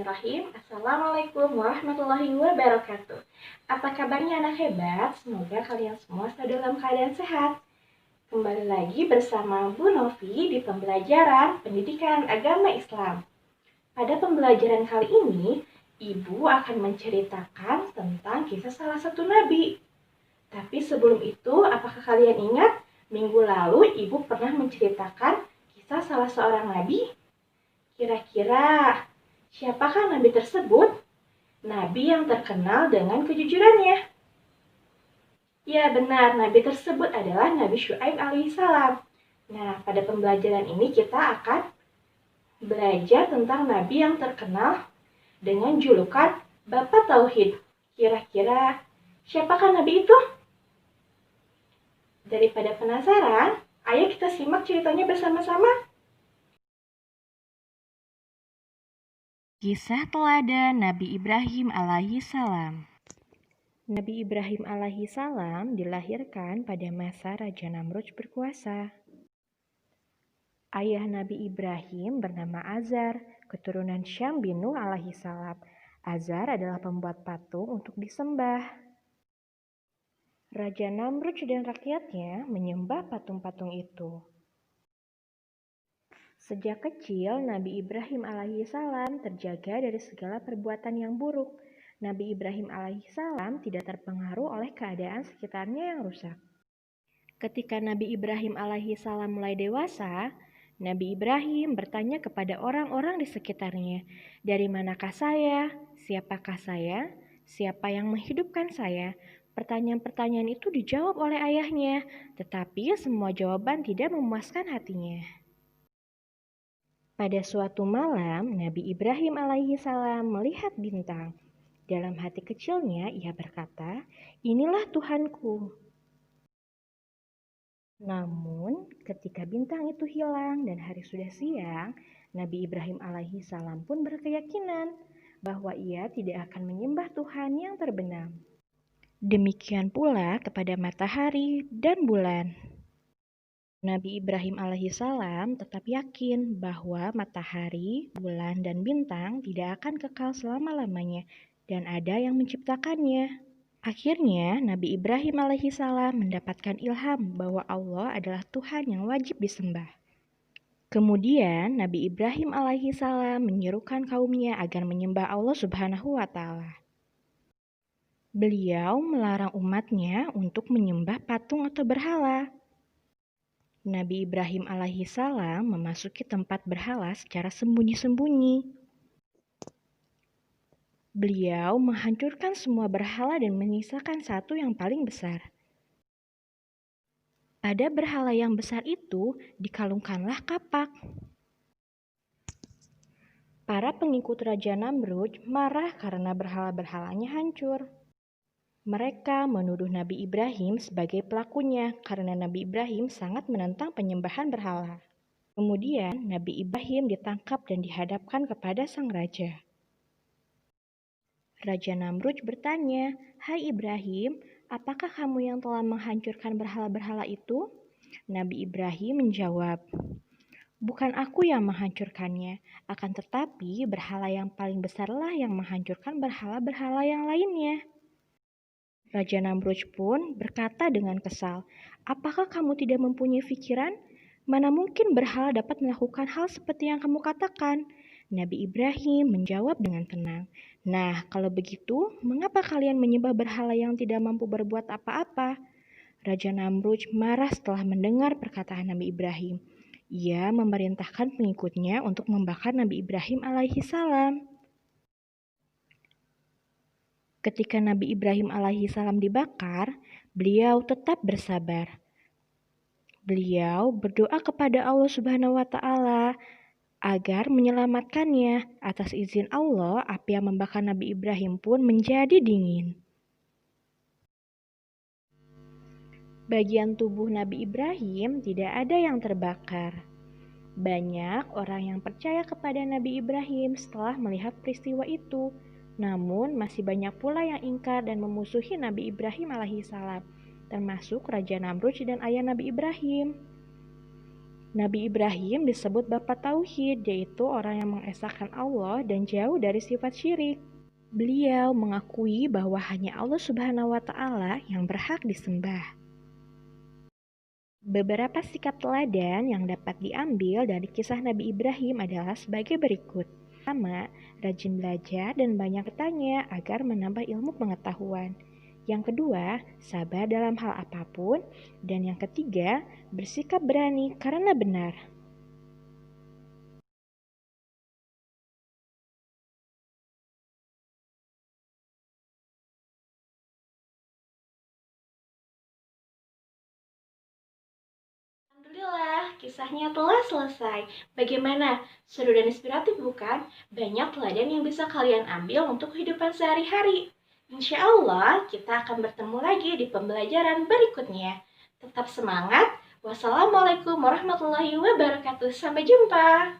Bismillahirrahmanirrahim. Assalamualaikum warahmatullahi wabarakatuh. Apa kabarnya anak hebat? Semoga kalian semua selalu dalam keadaan sehat. Kembali lagi bersama Bu Novi di pembelajaran Pendidikan Agama Islam. Pada pembelajaran kali ini, Ibu akan menceritakan tentang kisah salah satu nabi. Tapi sebelum itu, apakah kalian ingat minggu lalu Ibu pernah menceritakan kisah salah seorang nabi? Kira-kira siapakah nabi tersebut? Nabi yang terkenal dengan kejujurannya. Ya benar, nabi tersebut adalah Nabi Syuaib alaihissalam. Nah, pada pembelajaran ini kita akan belajar tentang nabi yang terkenal dengan julukan Bapak Tauhid. Kira-kira siapakah nabi itu? Daripada penasaran, ayo kita simak ceritanya bersama-sama. Kisah teladan Nabi Ibrahim alaihissalam. Nabi Ibrahim alaihissalam dilahirkan pada masa Raja Namrud berkuasa. Ayah Nabi Ibrahim bernama Azar, keturunan Syam bin Nuh alaihissalam. Azar adalah pembuat patung untuk disembah. Raja Namrud dan rakyatnya menyembah patung-patung itu. Sejak kecil, Nabi Ibrahim alaihissalam terjaga dari segala perbuatan yang buruk. Nabi Ibrahim alaihissalam tidak terpengaruh oleh keadaan sekitarnya yang rusak. Ketika Nabi Ibrahim alaihissalam mulai dewasa, Nabi Ibrahim bertanya kepada orang-orang di sekitarnya, "Dari manakah saya? Siapakah saya? Siapa yang menghidupkan saya?" Pertanyaan-pertanyaan itu dijawab oleh ayahnya, tetapi semua jawaban tidak memuaskan hatinya. Pada suatu malam, Nabi Ibrahim alaihissalam melihat bintang. Dalam hati kecilnya, ia berkata, "Inilah Tuhanku." Namun, ketika bintang itu hilang dan hari sudah siang, Nabi Ibrahim alaihissalam pun berkeyakinan bahwa ia tidak akan menyembah Tuhan yang terbenam. Demikian pula kepada matahari dan bulan. Nabi Ibrahim alaihissalam tetap yakin bahwa matahari, bulan, dan bintang tidak akan kekal selama-lamanya dan ada yang menciptakannya. Akhirnya, Nabi Ibrahim alaihissalam mendapatkan ilham bahwa Allah adalah Tuhan yang wajib disembah. Kemudian, Nabi Ibrahim alaihissalam menyerukan kaumnya agar menyembah Allah Subhanahu wa Ta'ala. Beliau melarang umatnya untuk menyembah patung atau berhala. Nabi Ibrahim alaihissalam memasuki tempat berhala secara sembunyi-sembunyi. Beliau menghancurkan semua berhala dan menyisakan satu yang paling besar. Pada berhala yang besar itu dikalungkanlah kapak. Para pengikut Raja Namrud marah karena berhala-berhalanya hancur. Mereka menuduh Nabi Ibrahim sebagai pelakunya karena Nabi Ibrahim sangat menentang penyembahan berhala. Kemudian Nabi Ibrahim ditangkap dan dihadapkan kepada sang raja. Raja Namrud bertanya, "Hai Ibrahim, apakah kamu yang telah menghancurkan berhala-berhala itu?" Nabi Ibrahim menjawab, "Bukan aku yang menghancurkannya, akan tetapi berhala yang paling besarlah yang menghancurkan berhala-berhala yang lainnya." Raja Namrud pun berkata dengan kesal, "Apakah kamu tidak mempunyai pikiran? Mana mungkin berhala dapat melakukan hal seperti yang kamu katakan?" Nabi Ibrahim menjawab dengan tenang, "Nah, kalau begitu, mengapa kalian menyembah berhala yang tidak mampu berbuat apa-apa?" Raja Namrud marah setelah mendengar perkataan Nabi Ibrahim. Ia memerintahkan pengikutnya untuk membakar Nabi Ibrahim alaihissalam. Ketika Nabi Ibrahim alaihissalam dibakar, beliau tetap bersabar. Beliau berdoa kepada Allah Subhanahu wa Ta'ala agar menyelamatkannya. Atas izin Allah, api yang membakar Nabi Ibrahim pun menjadi dingin. Bagian tubuh Nabi Ibrahim tidak ada yang terbakar. Banyak orang yang percaya kepada Nabi Ibrahim setelah melihat peristiwa itu. Namun masih banyak pula yang ingkar dan memusuhi Nabi Ibrahim alaihissalam, termasuk Raja Namrud dan ayah Nabi Ibrahim. Nabi Ibrahim disebut Bapa Tauhid, yaitu orang yang mengesahkan Allah dan jauh dari sifat syirik. Beliau mengakui bahwa hanya Allah Subhanahu wa Ta'ala yang berhak disembah. Beberapa sikap teladan yang dapat diambil dari kisah Nabi Ibrahim adalah sebagai berikut. Pertama, rajin belajar dan banyak bertanya agar menambah ilmu pengetahuan. Yang kedua, sabar dalam hal apapun. Dan yang ketiga, bersikap berani karena benar. Alhamdulillah, kisahnya telah selesai. Bagaimana? Seru dan inspiratif bukan? Banyak teladan yang bisa kalian ambil untuk kehidupan sehari-hari. Insya Allah, kita akan bertemu lagi di pembelajaran berikutnya. Tetap semangat. Wassalamualaikum warahmatullahi wabarakatuh. Sampai jumpa.